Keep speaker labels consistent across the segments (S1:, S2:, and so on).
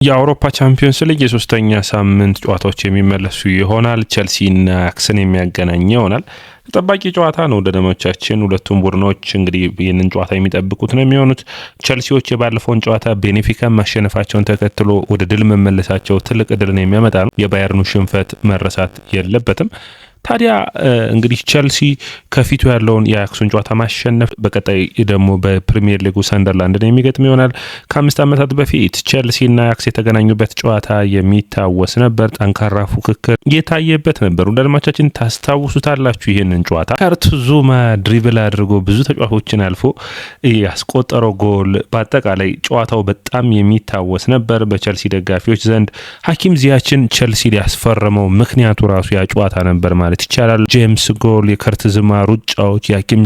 S1: የአውሮፓ ቻምፒዮንስ ሊግ የሶስተኛ ሳምንት ጨዋታዎች የሚመለሱ ይሆናል። ቸልሲና አያክስን የሚያገናኝ ይሆናል። ተጠባቂ ጨዋታ ነው። ደደሞቻችን ሁለቱም ቡድኖች እንግዲህ ይህንን ጨዋታ የሚጠብቁት ነው የሚሆኑት። ቸልሲዎች የባለፈውን ጨዋታ ቤኔፊካን ማሸነፋቸውን ተከትሎ ወደ ድል መመለሳቸው ትልቅ ድልን የሚያመጣ ነው። የባየርኑ ሽንፈት መረሳት የለበትም። ታዲያ እንግዲህ ቸልሲ ከፊቱ ያለውን የአያክሱን ጨዋታ ማሸነፍ በቀጣይ ደግሞ በፕሪሚየር ሊጉ ሰንደርላንድን የሚገጥም ይሆናል። ከ5 ዓመታት በፊት ቸልሲና አያክስ የተገናኙበት ጨዋታ የሚታወስ ነበር። ጠንካራ ፉክክር የታየበት ነበር። ወዳጆቻችን ታስታውሱታላችሁ ይህንን ጨዋታ። ከርት ዙማ ድሪብል አድርጎ ብዙ ተጫዋቾችን አልፎ ያስቆጠረው ጎል፣ በአጠቃላይ ጨዋታው በጣም የሚታወስ ነበር በቸልሲ ደጋፊዎች ዘንድ። ሐኪም ዚያችን ቸልሲ ሊያስፈርመው ምክንያቱ ራሱ ያ ጨዋታ ነበር ማለት ይቻላል። ጄምስ ጎል፣ የከርት ዙማ ሩጫዎች፣ የሐኪም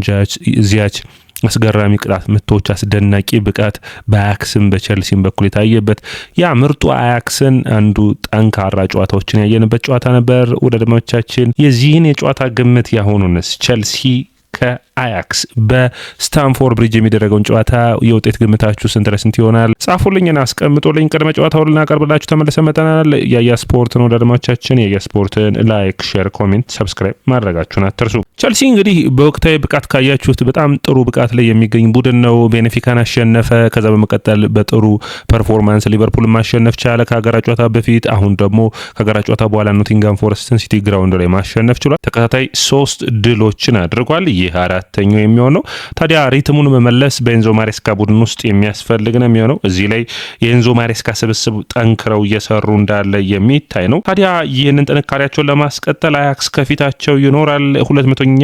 S1: ዚያች አስገራሚ ቅጣት ምቶች፣ አስደናቂ ብቃት በአያክስም በቸልሲም በኩል የታየበት ያ ምርጡ አያክስን አንዱ ጠንካራ ጨዋታዎችን ያየንበት ጨዋታ ነበር። ወዳጆቻችን የዚህን የጨዋታ ግምት ያሆኑንስ ቸልሲ ከአያክስ በስታንፎርድ ብሪጅ የሚደረገውን ጨዋታ የውጤት ግምታችሁ ስንት ለስንት ይሆናል? ጻፉልኝና አስቀምጡልኝ። ቅድመ ጨዋታውን ልናቀርብላችሁ ተመልሰን መጥተናል። ያያ ስፖርት ነው ወዳጆቻችን። ያያ ስፖርትን ላይክ፣ ሼር፣ ኮሜንት፣ ሰብስክራይብ ማድረጋችሁን አትርሱ። ቸልሲ እንግዲህ በወቅታዊ ብቃት ካያችሁት በጣም ጥሩ ብቃት ላይ የሚገኝ ቡድን ነው። ቤኔፊካን አሸነፈ። ከዛ በመቀጠል በጥሩ ፐርፎርማንስ ሊቨርፑል ማሸነፍ ቻለ ከሀገራ ጨዋታ በፊት። አሁን ደግሞ ከሀገራ ጨዋታ በኋላ ኖቲንጋም ፎረስትን ሲቲ ግራውንድ ላይ ማሸነፍ ችሏል። ተከታታይ 3 ድሎችን አድርጓል። ይህ አራተኛው የሚሆነው። ታዲያ ሪትሙን መመለስ በኤንዞ ማሬስካ ቡድን ውስጥ የሚያስፈልግ ነው የሚሆነው። እዚህ ላይ የኤንዞ ማሬስካ ስብስብ ጠንክረው እየሰሩ እንዳለ የሚታይ ነው። ታዲያ ይህንን ጥንካሬያቸውን ለማስቀጠል አያክስ ከፊታቸው ይኖራል። 200ኛ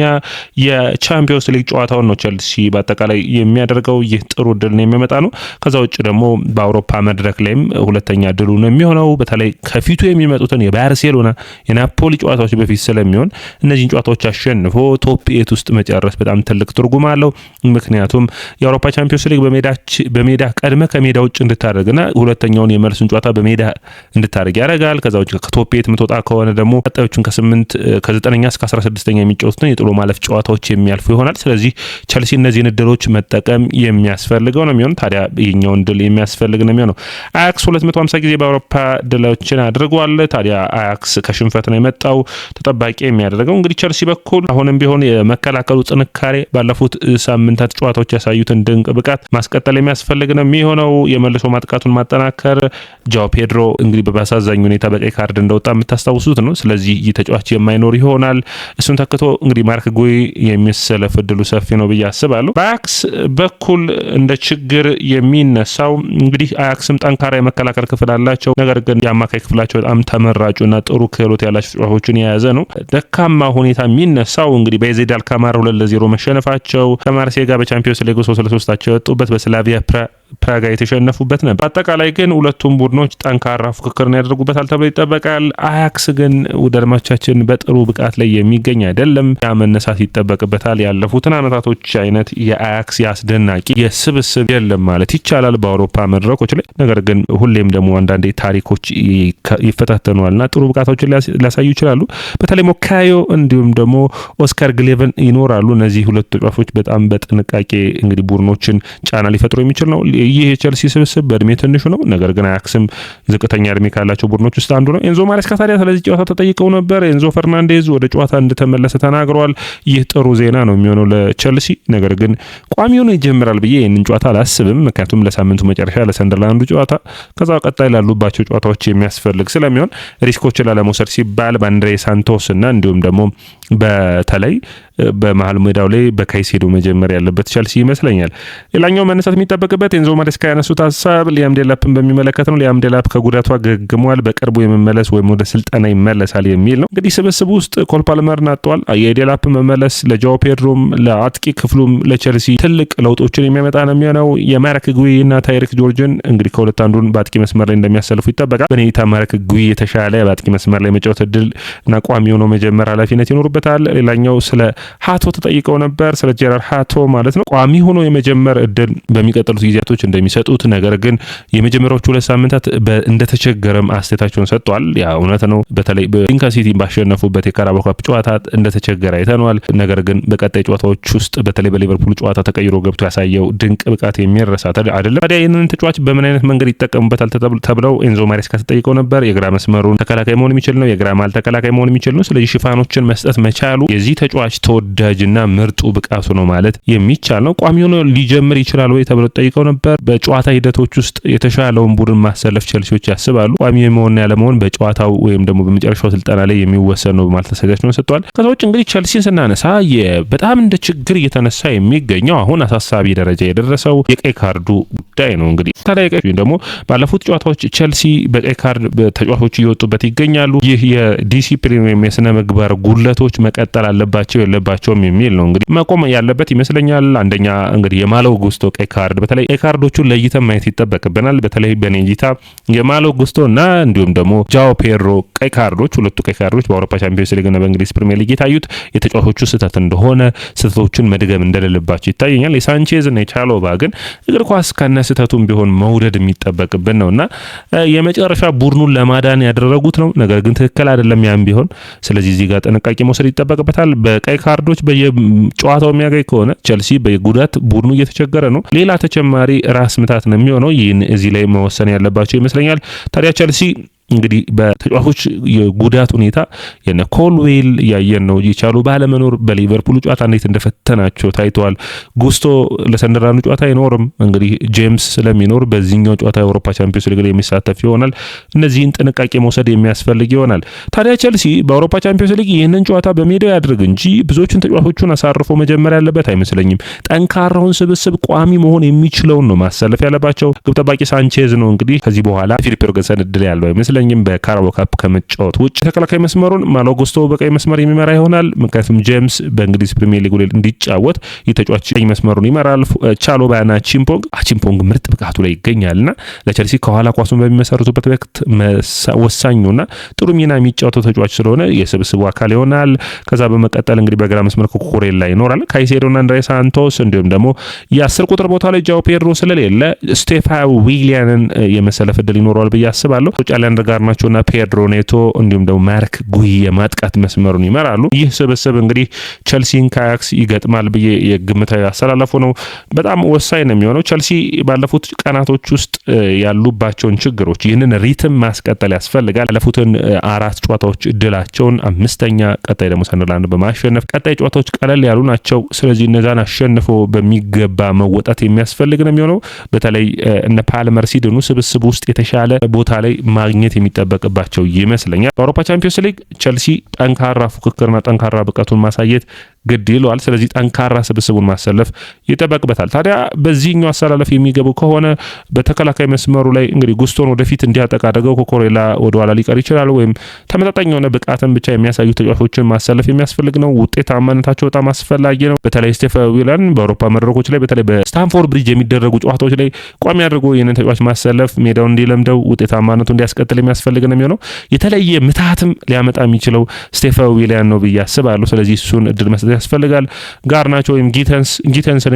S1: የቻምፒዮንስ ሊግ ጨዋታውን ነው ቸልሲ በአጠቃላይ የሚያደርገው። ይህ ጥሩ ድል ነው የሚያመጣ ነው። ከዛ ውጭ ደግሞ በአውሮፓ መድረክ ላይም ሁለተኛ ድሉ ነው የሚሆነው። በተለይ ከፊቱ የሚመጡትን የባርሴሎና የናፖሊ ጨዋታዎች በፊት ስለሚሆን እነዚህን ጨዋታዎች አሸንፎ ቶፕ 8 ውስጥ መጨረስ በጣም ትልቅ ትርጉም አለው። ምክንያቱም የአውሮፓ ቻምፒዮንስ ሊግ በሜዳ ቀድመ ከሜዳ ውጭ እንድታደርግና ሁለተኛውን የመልሱን ጨዋታ በሜዳ እንድታደርግ ያደርጋል። ከዛ ውጭ ከቶፕ 8 የምትወጣ ከሆነ ደግሞ ቀጣዮቹን ከ9ኛ እስከ 16ኛ የሚጫወቱትን የጥሎ ማለፍ ጨዋታዎች የሚያልፉ ይሆናል። ስለዚህ ቸልሲ እነዚህን እድሎች መጠቀም የሚያስፈልገው ነው የሚሆነው። ታዲያ ይህኛውን ድል የሚያስፈልግ ነው የሚሆነው። አያክስ 250 ጊዜ በአውሮፓ ድሎችን አድርጓል። ታዲያ አያክስ ከሽንፈት ነው የመጣው። ተጠባቂ የሚያደርገው እንግዲህ ቸልሲ በኩል አሁንም ቢሆን የመከላከሉ ጥንካሬ ባለፉት ሳምንታት ጨዋታዎች ያሳዩትን ድንቅ ብቃት ማስቀጠል የሚያስፈልግ ነው የሚሆነው። የመልሶ ማጥቃቱን ማጠናከር። ጃው ፔድሮ እንግዲህ በአሳዛኝ ሁኔታ በቀይ ካርድ እንደወጣ የምታስታውሱት ነው። ስለዚህ ይህ ተጫዋች የማይኖር ይሆናል። እሱን ተክቶ እንግዲህ ማርክ ጉይ የሚሰለፍ እድሉ ሰፊ ነው ብዬ አስባለሁ። በአያክስ በኩል እንደ ችግር የሚነሳው እንግዲህ አያክስም ጠንካራ የመከላከል ክፍል አላቸው። ነገር ግን የአማካይ ክፍላቸው በጣም ተመራጩና ጥሩ ክህሎት ያላቸው ተጫዋቾችን የያዘ ነው። ደካማ ሁኔታ የሚነሳው እንግዲህ በዜድ አልካማር 2-0 መሸነፋቸው፣ ከማርሴይ ጋር በቻምፒዮንስ ሊግ 3-3 የወጡበት፣ በስላቪያ ፕራጋ የተሸነፉበት ነበር። በአጠቃላይ ግን ሁለቱም ቡድኖች ጠንካራ ፉክክርን ያደርጉበታል ተብሎ ይጠበቃል። አያክስ ግን ወዳጆቻችን በጥሩ ብቃት ላይ የሚገኝ አይደለም። ያ መነሳት ይጠበቅበታል። ያለፉትን አመታቶች አይነት የአያክስ ያስደናቂ የስብስብ የለም ማለት ይቻላል በአውሮፓ መድረኮች ላይ። ነገር ግን ሁሌም ደግሞ አንዳንዴ ታሪኮች ይፈታተኗልና ጥሩ ብቃቶችን ሊያሳዩ ይችላሉ። በተለይ ሞካዮ እንዲሁም ደግሞ ኦስካር ግሌቨን ይኖራሉ። እነዚህ ሁለቱ ተጫዋቾች በጣም በጥንቃቄ እንግዲህ ቡድኖችን ጫና ሊፈጥሩ የሚችል ነው። ይህ የቸልሲ ስብስብ በእድሜ ትንሹ ነው። ነገር ግን አያክስም ዝቅተኛ እድሜ ካላቸው ቡድኖች ውስጥ አንዱ ነው። ኤንዞ ማሬስካ ታዲያ ስለዚህ ጨዋታ ተጠይቀው ነበር። ኤንዞ ፈርናንዴዝ ወደ ጨዋታ እንደተመለሰ ተናግረዋል። ይህ ጥሩ ዜና ነው የሚሆነው ለቸልሲ። ነገር ግን ቋሚውን ይጀምራል ብዬ ይህንን ጨዋታ አላስብም። ምክንያቱም ለሳምንቱ መጨረሻ ለሰንደርላንዱ ጨዋታ ከዛ ቀጣይ ላሉባቸው ጨዋታዎች የሚያስፈልግ ስለሚሆን ሪስኮችን ላለመውሰድ ሲባል በአንድሬ ሳንቶስ እና እንዲሁም ደግሞ በተለይ በመሀል ሜዳው ላይ በካይሴዶ መጀመር ያለበት ቸልሲ ይመስለኛል። ሌላኛው መነሳት የሚጠበቅበት ኤንዞ ማሬስካ ያነሱት ሀሳብ ሊያም ዴላፕን በሚመለከት ነው። ሊያም ዴላፕ ከጉዳቱ አገግሟል፣ በቅርቡ የመመለስ ወይም ወደ ስልጠና ይመለሳል የሚል ነው። እንግዲህ ስብስብ ውስጥ ኮል ፓልመርን አጥቷል። የዴላፕ መመለስ ለጃው ፔድሮም ለአጥቂ ክፍሉም ለቸልሲ ትልቅ ለውጦችን የሚያመጣ ነው የሚሆነው። የማርክ ጉይ እና ታይሪክ ጆርጅን እንግዲህ ከሁለት አንዱን በአጥቂ መስመር ላይ እንደሚያሰልፉ ይጠበቃል። በኔታ ማርክ ጉይ የተሻለ በአጥቂ መስመር ላይ መጫወት እድል እና ቋሚ ሆኖ መጀመር ኃላፊነት ይኖርበታል። ሌላኛው ስለ ሃቶ ተጠይቀው ነበር። ስለ ጄራርድ ሃቶ ማለት ነው ቋሚ ሆኖ የመጀመር እድል በሚቀጥሉት ጊዜያቶች እንደሚሰጡት፣ ነገር ግን የመጀመሪያዎቹ 2 ሳምንታት እንደተቸገረም አስተያየታቸውን ሰጥቷል። ያ እውነት ነው። በተለይ በሊንካ ሲቲ ባሸነፉበት የካራባኦ ካፕ ጨዋታ እንደተቸገረ አይተነዋል። ነገር ግን በቀጣይ ጨዋታዎች ውስጥ በተለይ በሊቨርፑል ጨዋታ ተቀይሮ ገብቶ ያሳየው ድንቅ ብቃት የሚረሳ አይደለም። ታዲያ ይህንን ተጫዋች በምን አይነት መንገድ ይጠቀሙበታል ተብለው ኤንዞ ማሬስካ ተጠይቀው ነበር። የግራ መስመሩን ተከላካይ መሆን የሚችል ነው፣ የግራ መሃል ተከላካይ መሆን የሚችል ነው። ስለዚህ ሽፋኖችን መስጠት መቻሉ የዚህ ተጫዋች ተወዳጅና ምርጡ ብቃቱ ነው ማለት የሚቻል ነው። ቋሚ ሆኖ ሊጀምር ይችላል ወይ ተብለው ተጠይቀው ነበር። በጨዋታ ሂደቶች ውስጥ የተሻለውን ቡድን ማሰለፍ ቸልሲዎች ያስባሉ። ቋሚ የመሆንና ያለመሆን በጨዋታው ወይም ደግሞ በመጨረሻው ስልጠና ላይ የሚወሰን ነው ማለት ተሰጋጅተው ሰጥቷል። ከዛ ውጭ እንግዲህ ቸልሲን ስናነሳ በጣም እንደ ችግር እየተነሳ የሚገኘው አሁን አሳሳቢ ደረጃ የደረሰው የቀይ ካርዱ ጉዳይ ነው። እንግዲህ ታዲያ ቀይ ደግሞ ባለፉት ጨዋታዎች ቸልሲ በቀይ ካርድ ተጫዋቾች እየወጡበት ይገኛሉ። ይህ የዲሲፕሊን ወይም የስነ ምግባር ጉለቶች መቀጠል አለባቸው የለባቸውም የሚል ነው። እንግዲህ መቆም ያለበት ይመስለኛል። አንደኛ እንግዲህ የማሎ ጉስቶ ቀይ ካርድ፣ በተለይ ቀይ ካርዶቹን ለይተን ማየት ይጠበቅብናል። በተለይ በኔንጂታ የማሎ ጉስቶ እና እንዲሁም ደግሞ ጃኦ ፔድሮ ቀይ ካርዶች፣ ሁለቱ ቀይ ካርዶች በአውሮፓ ቻምፒዮንስ ሊግ እና በእንግሊዝ ፕሪሚየር ሊግ የታዩት የተጫዋቾቹ ስህተት እንደሆነ ስህተቶችን መድገም እንደሌለባቸው ይታየኛል። የሳንቼዝ እና የቻሎባ ግን እግር ኳስ ከነ ስህተቱም ቢሆን መውደድ የሚጠበቅብን ነውና የመጨረሻ ቡድኑን ለማዳን ያደረጉት ነው። ነገር ግን ትክክል አይደለም ያም ቢሆን። ስለዚህ እዚህ ጋር ጥንቃቄ መውሰድ ይጠበቅበታል። በቀይ ካርዶች በየጨዋታው የሚያገኝ ከሆነ ቸልሲ በጉዳት ቡድኑ እየተቸገረ ነው። ሌላ ተጨማሪ ራስ ምታት ነው የሚሆነው። ይህን እዚህ ላይ መወሰን ያለባቸው ይመስለኛል። ታዲያ ቸልሲ እንግዲህ በተጫዋቾች የጉዳት ሁኔታ የነ ኮልዌል ያየን ነው። ይቻሉ ባለመኖር በሊቨርፑል ጨዋታ እንዴት እንደፈተናቸው ታይተዋል። ጉስቶ ለሰንደርላንዱ ጨዋታ አይኖርም። እንግዲህ ጄምስ ስለሚኖር በዚህኛው ጨዋታ የአውሮፓ ቻምፒዮንስ ሊግ ላይ የሚሳተፍ ይሆናል። እነዚህን ጥንቃቄ መውሰድ የሚያስፈልግ ይሆናል። ታዲያ ቸልሲ በአውሮፓ ቻምፒዮንስ ሊግ ይህንን ጨዋታ በሜዳው ያድርግ እንጂ ብዙዎችን ተጫዋቾቹን አሳርፎ መጀመር ያለበት አይመስለኝም። ጠንካራውን ስብስብ ቋሚ መሆን የሚችለውን ነው ማሰለፍ ያለባቸው። ግብ ጠባቂ ሳንቼዝ ነው እንግዲህ ከዚህ በኋላ ፊሊፕ ዮርገንሰን እድል ያለው አይመስለኝም በካራባኦ ካፕ ከመጫወት ውጭ። ተከላካይ መስመሩን ማሎ ጉስቶ በቀይ መስመር የሚመራ ይሆናል። ምክንያቱም ጄምስ በእንግሊዝ ፕሪሚየር ሊግ ላይ እንዲጫወት የተጫዋች ቀይ መስመሩን ይመራል። ቻሎባና ቺምፖንግ ምርጥ ብቃቱ ላይ ይገኛልና ለቸልሲ ከኋላ ኳሱን በሚመሰርቱበት ወቅት ወሳኙና ጥሩ ሚና የሚጫወተው ተጫዋች ስለሆነ የስብስቡ አካል ይሆናል። ከዛ በመቀጠል እንግዲህ በግራ መስመር ኮኮሬላ ይኖራል። ካይሴዶና አንድሬ ሳንቶስ እንዲሁም ደግሞ የ10 ቁጥር ቦታ ላይ ጃኦ ፔድሮ ስለሌለ ስቴፋን ዊሊያንን የመሰለፍ እድል ይኖረዋል ብዬ አስባለሁ። ጫሊያን ጋርናቾና ፔድሮ ኔቶ እንዲሁም ደግሞ ማርክ ጉይ የማጥቃት መስመሩን ይመራሉ። ይህ ስብስብ እንግዲህ ቸልሲን ከአያክስ ይገጥማል ብዬ የግምታዊ አሰላለፉ ነው። በጣም ወሳኝ ነው የሚሆነው። ቸልሲ ባለፉት ቀናቶች ውስጥ ያሉባቸውን ችግሮች ይህንን ሪትም ማስቀጠል ያስፈልጋል። ያለፉትን 4 ጨዋታዎች እድላቸውን 5ኛ፣ ቀጣይ ደግሞ ሰንደርላንድ በማሸነፍ ቀጣይ ጨዋታዎች ቀለል ያሉ ናቸው። ስለዚህ እነዛን አሸንፎ በሚገባ መወጣት የሚያስፈልግ ነው የሚሆነው። በተለይ እነ ፓልመር ሲድኑ ስብስብ ውስጥ የተሻለ ቦታ ላይ ማግኘት የሚጠበቅባቸው ይመስለኛል። በአውሮፓ ቻምፒዮንስ ሊግ ቸልሲ ጠንካራ ፉክክርና ጠንካራ ብቃቱን ማሳየት ግድ ይለዋል። ስለዚህ ጠንካራ ስብስቡን ማሰለፍ ይጠበቅበታል። ታዲያ በዚህኛው አሰላለፍ የሚገቡ ከሆነ በተከላካይ መስመሩ ላይ እንግዲህ ጉስቶን ወደፊት እንዲያጠቃ አድርገው ኮኮሬላ ወደ ኋላ ሊቀር ይችላል። ወይም ተመጣጣኝ የሆነ ብቃትን ብቻ የሚያሳዩ ተጫዋቾችን ማሰለፍ የሚያስፈልግ ነው። ውጤታማነታቸው በጣም አስፈላጊ ነው። በተለይ ስቴፋን ዊሊያን በአውሮፓ መድረኮች ላይ በተለይ በስታንፎርድ ብሪጅ የሚደረጉ ጨዋታዎች ላይ ቋሚ አድርጎ ይህንን ተጫዋች ማሰለፍ ሜዳው እንዲለምደው ውጤታማነቱ እንዲያስቀጥል የሚያስፈልግ ነው የሚሆነው። የተለየ ምትሃትም ሊያመጣ የሚችለው ስቴፋን ዊሊያን ነው ብዬ አስባለሁ። ስለዚህ እሱን እድል መስጠት ያስፈልጋል። ጋርናቾ ወይም ጊተንስን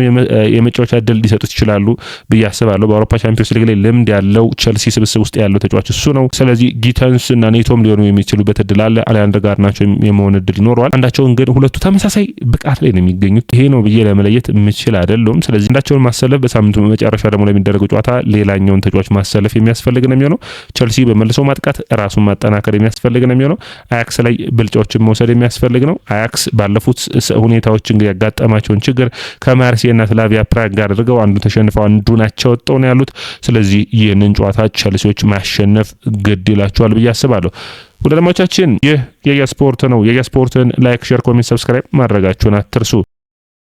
S1: የመጫወቻ እድል ሊሰጡት ይችላሉ ብዬ አስባለሁ። በአውሮፓ ቻምፒዮንስ ሊግ ላይ ልምድ ያለው ቸልሲ ስብስብ ውስጥ ያለው ተጫዋች እሱ ነው። ስለዚህ ጊተንስ እና ኔቶም ሊሆኑ የሚችሉበት እድል አለ። አሊያንድር ጋርናቾ የመሆን እድል ይኖረዋል። አንዳቸውን ግን ሁለቱ ተመሳሳይ ብቃት ላይ ነው የሚገኙት። ይሄ ነው ብዬ ለመለየት የምችል አይደለም። ስለዚህ አንዳቸውን ማሰለፍ፣ በሳምንቱ መጨረሻ ደግሞ ለሚደረገው ጨዋታ ሌላኛውን ተጫዋች ማሰለፍ የሚያስፈልግ ነው የሚሆነው። ቸልሲ በመልሶ ማጥቃት ራሱን ማጠናከር የሚያስፈልግ ነው የሚሆነው። አያክስ ላይ ብልጫዎችን መውሰድ የሚያስፈልግ ነው። አያክስ ባለፉት ሁኔታዎች እንግዲህ ያጋጠማቸውን ችግር ከማርሴይና ስላቪያ ፕራግ ጋር አድርገው አንዱ ተሸንፈው አንዱን አቻ ወጥተው ነው ያሉት። ስለዚህ ይህንን ጨዋታ ቸልሲዎች ማሸነፍ ግድ ይላቸዋል ብዬ አስባለሁ። ወደ ደማቻችን ይህ የየስፖርት ነው። የየስፖርትን ላይክ፣ ሼር፣ ኮሜንት፣ ሰብስክራይብ ማድረጋችሁን አትርሱ።